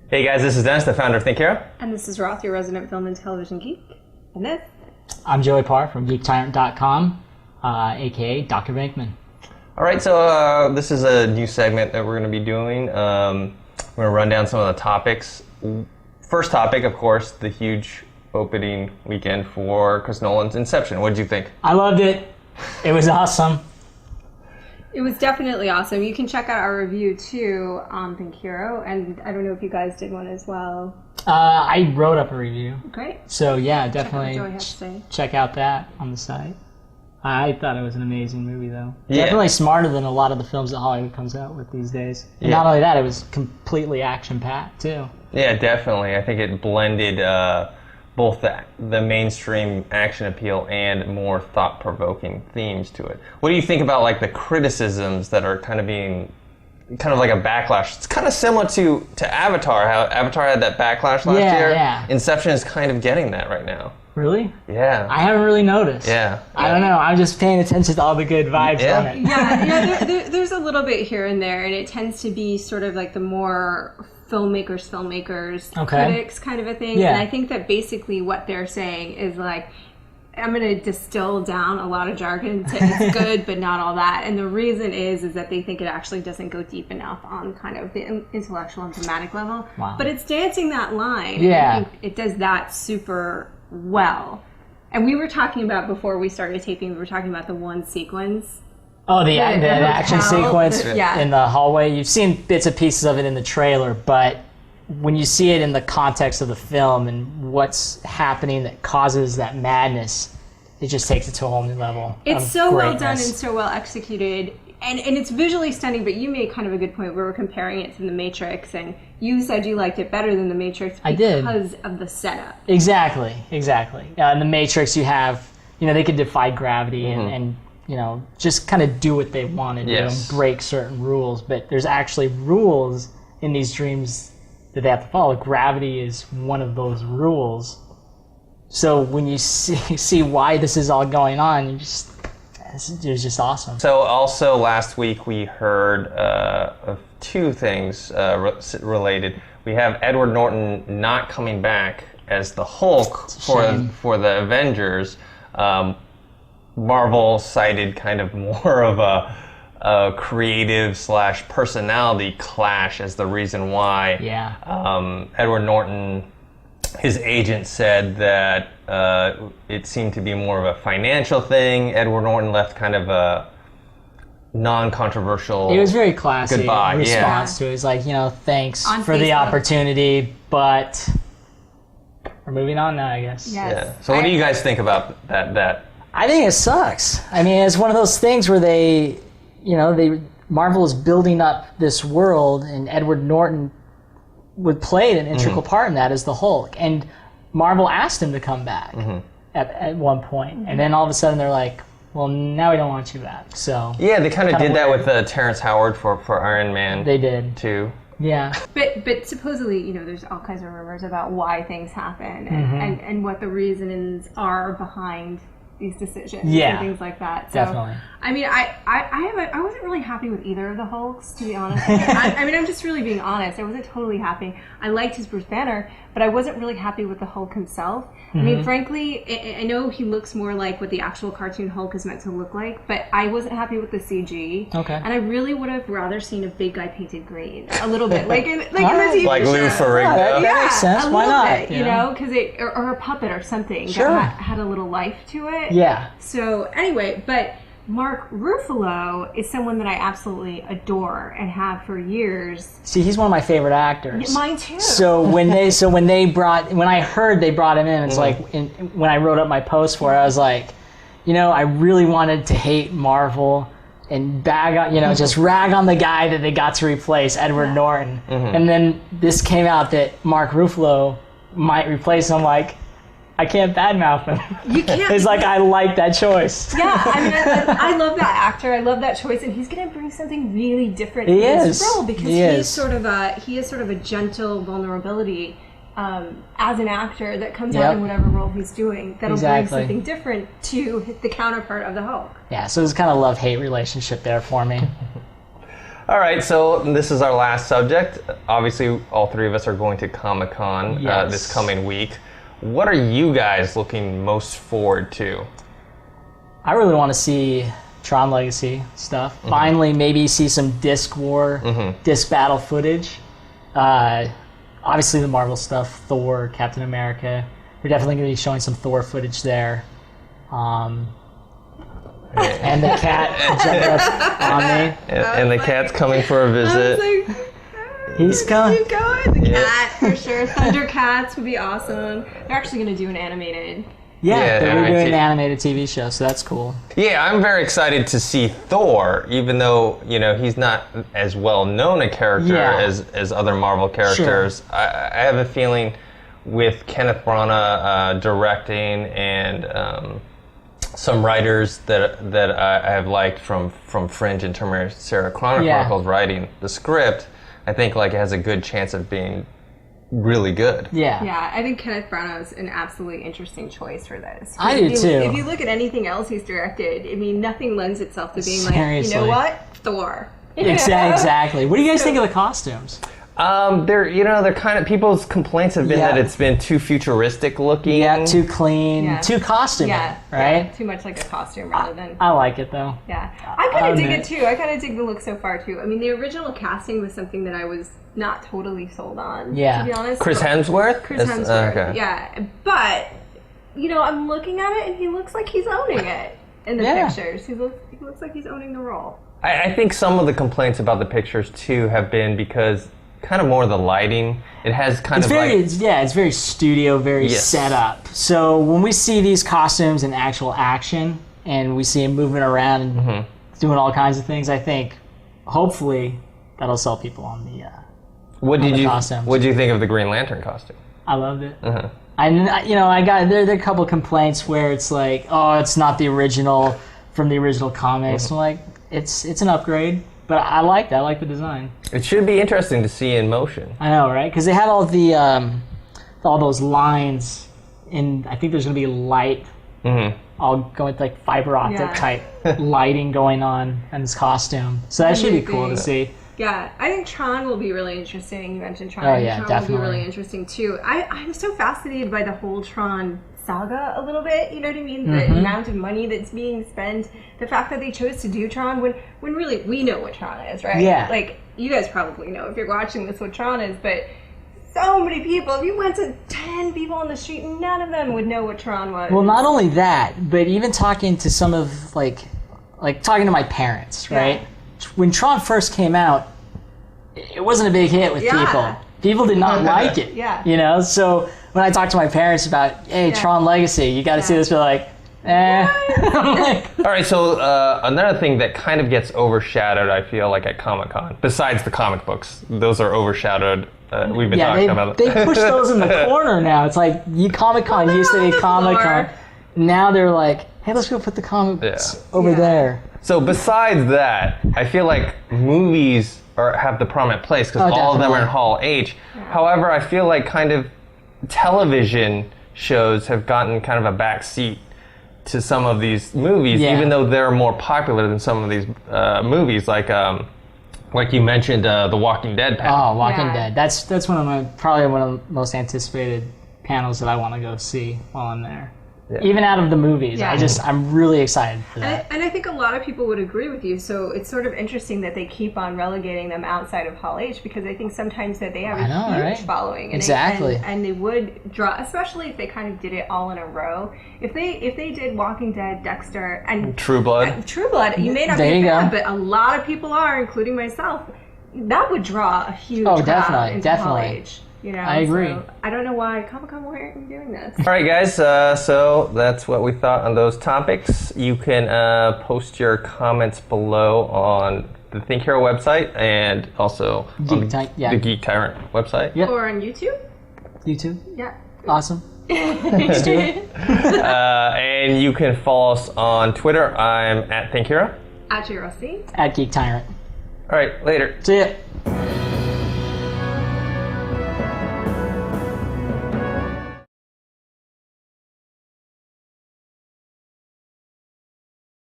Hey guys, this is Dennis, the founder of ThinkHero. And this is Roth, your resident film and television geek. And this? I'm Joey Parr from GeekTyrant.com, aka Dr. Bankman. Alright, so this is a new segment that we're going to be doing. We're going to run down some of the topics. First topic, of course, the huge opening weekend for Chris Nolan's Inception. What did you think? I loved it. It was awesome. It was definitely awesome. You can check out our review too on ThinkHero, and I don't know if you guys did one as well. I wrote up a review. Great. So yeah, definitely Check out what Joey has to say. check out that on the site. I thought it was an amazing movie though. Yeah. Definitely smarter than a lot of the films that Hollywood comes out with these days. And Yeah. not only that, it was completely action-packed too. Yeah, definitely. I think it blended both the mainstream action appeal and more thought-provoking themes to it. What do you think about like the criticisms that are kind of being kind of like a backlash? It's kind of similar to Avatar, how Avatar had that backlash last year. Yeah. Inception is kind of getting that right now. Really? Yeah. I haven't really noticed. Yeah. I don't know. I'm just paying attention to all the good vibes Yeah. on it. Yeah, there's a little bit here and there, and it tends to be sort of like the more filmmakers, Okay. critics kind of a thing. Yeah. And I think that basically what they're saying is like, I'm going to distill down a lot of jargon to it's good, but not all that. And the reason is that they think it actually doesn't go deep enough on kind of the intellectual and thematic level. Wow. But it's dancing that line. Yeah. And I think it does that super well. And we were talking about, before we started taping, we were talking about the one sequence. Oh, the action hotel, sequence yeah. in the hallway. You've seen bits and pieces of it in the trailer, but when you see it in the context of the film and what's happening that causes that madness, it just takes it to a whole new level. It's of so well greatness. done and so well executed. And it's visually stunning, but you made kind of a good point. We were comparing it to The Matrix, and you said you liked it better than The Matrix I did. because of the setup. Exactly. In the Matrix, you have, they could defy gravity and just kind of do what they want to do Yes. and break certain rules. But there's actually rules in these dreams that they have to follow. Gravity is one of those rules. So when you see why this is all going on, it was just awesome. So also last week we heard of two things related. We have Edward Norton not coming back as the Hulk for the Avengers. Marvel cited kind of more of a creative / personality clash as the reason why. Yeah. Edward Norton, his agent said that it seemed to be more of a financial thing. Edward Norton left kind of a non-controversial. It was very classy goodbye, response to it. It's like, thanks On for the Facebook. opportunity, but we're moving on now, I guess. Yes. Yeah. So what do you guys think about that? I think it sucks. I mean, it's one of those things where Marvel is building up this world, and Edward Norton would play an integral part in that as the Hulk. And Marvel asked him to come back at one point. And then all of a sudden they're like, well, now we don't want you back. So Yeah, they kind of did that with Terrence Howard for Iron Man. they did. too. Yeah. But supposedly, there's all kinds of rumors about why things happen and what the reasons are behind these decisions Yeah, and things like that. So, definitely. I mean, I wasn't really happy with either of the Hulks, to be honest. I'm just really being honest. I wasn't totally happy. I liked his Bruce Banner, but I wasn't really happy with the Hulk himself. I mean, frankly, I know he looks more like what the actual cartoon Hulk is meant to look like, but I wasn't happy with the CG. Okay. And I really would have rather seen a big guy painted green, a little bit, like in the TV Like show. Lou Ferrigno. That makes sense. A Why little not? bit, because or a puppet or something Sure. that had a little life to it. Yeah. So anyway, but Mark Ruffalo is someone that I absolutely adore and have for years. See, he's one of my favorite actors. Mine too. So when I heard they brought him in, it's like when I wrote up my post for it, I was like, I really wanted to hate Marvel and bag on, just rag on the guy that they got to replace Edward Norton. And then this came out that Mark Ruffalo might replace him. Like, I can't badmouth him. You can't. It's like, I like that choice. Yeah, I mean, I love that actor. I love that choice, and he's going to bring something really different He to is. this role because He he is. is sort of a gentle vulnerability as an actor that comes out in whatever role he's doing. That'll bring something different to the counterpart of the Hulk. Yeah, so it's kind of love-hate relationship there for me. All right, so this is our last subject. Obviously, all three of us are going to Comic-Con this coming week. What are you guys looking most forward to? I really want to see Tron Legacy stuff. Mm-hmm. Finally, maybe see some disc war, disc battle footage. Obviously, the Marvel stuff, Thor, Captain America. We're definitely going to be showing some Thor footage there. And the cat jumped up on me. And the cat's coming for a visit. He's coming. Keep going. The cat, for sure. Thundercats would be awesome. They're actually going to do an animated. Yeah, they're doing an animated TV show, so that's cool. Yeah, I'm very excited to see Thor, even though, he's not as well known a character as other Marvel characters. Sure. I have a feeling with Kenneth Branagh directing and some writers that I have liked from Fringe and Terminator Sarah Chronicles writing the script, I think it has a good chance of being really good. Yeah, I think Kenneth Branagh is an absolutely interesting choice for this. I do too. If you look at anything else he's directed, nothing lends itself to being Seriously. you know what? Thor. Exactly. What do you guys think of the costumes? They're kind of, people's complaints have been that it's been too futuristic looking. Yeah, too clean, too costumey, right? Yeah, too much like a costume rather than... I like it though. Yeah. I kind of dig it too. I kind of dig the look so far too. The original casting was something that I was not totally sold on, to be honest. Chris Hemsworth? Okay. Yeah. But, I'm looking at it and he looks like he's owning it in the pictures. He looks like he's owning the role. I think some of the complaints about the pictures too have been because kind of more the lighting. It has it's very studio, very set up. So when we see these costumes in actual action and we see him moving around and doing all kinds of things, I think hopefully that'll sell people on the costumes. What did you think of the Green Lantern costume? I loved it. I got there are a couple complaints where it's like, oh, it's not the original from the original comics. I'm like, it's an upgrade. But I like that. I like the design. It should be interesting to see in motion. I know, right? Because they have all the all those lines, and I think there's going to be light, all going with fiber optic type lighting going on in this costume. So that should be cool to see. Yeah, I think Tron will be really interesting. You mentioned Tron. Oh yeah, Tron definitely. will be really interesting too. I'm so fascinated by the whole Tron saga a little bit, you know what I mean? The amount of money that's being spent, the fact that they chose to do Tron when really we know what Tron is, right? Yeah. You guys probably know if you're watching this what Tron is, but so many people, if you went to 10 people on the street, none of them would know what Tron was. Well, not only that, but even talking to some of, talking to my parents, right? When Tron first came out, it wasn't a big hit with people. People did not like it. So when I talk to my parents about, hey, Tron Legacy, you got to see this, they're like, All right, so another thing that kind of gets overshadowed, I feel at Comic-Con, besides the comic books, those are overshadowed. We've been talking about they push those in the corner now. It's like Comic-Con used to be Comic-Con. Now they're like, hey, let's go put the comics over there. So besides that, I feel like movies have the prominent place because all of them are in Hall H. However, I feel like kind of television shows have gotten kind of a back seat to some of these movies, even though they're more popular than some of these movies, like you mentioned, the Walking Dead panel. Oh, Walking Dead. That's probably one of the most anticipated panels that I want to go see while I'm there. Yeah. Even out of the movies, I'm really excited for that. And I think a lot of people would agree with you. So it's sort of interesting that they keep on relegating them outside of Hall H because I think sometimes that they have a huge following. And exactly. And they would draw, especially if they kind of did it all in a row. If they did Walking Dead, Dexter, and True Blood. You may not be a fan, but a lot of people are, including myself. That would draw a huge crowd into Hall H. I agree. So I don't know why Comic-Con weren't doing this. All right, guys. So that's what we thought on those topics. You can post your comments below on the ThinkHero website and also on the GeekTyrant website. Yep. Or on YouTube. Yeah. Awesome. Let's do it. And you can follow us on Twitter. I'm at ThinkHero. At JRC. At GeekTyrant. All right. Later. See ya.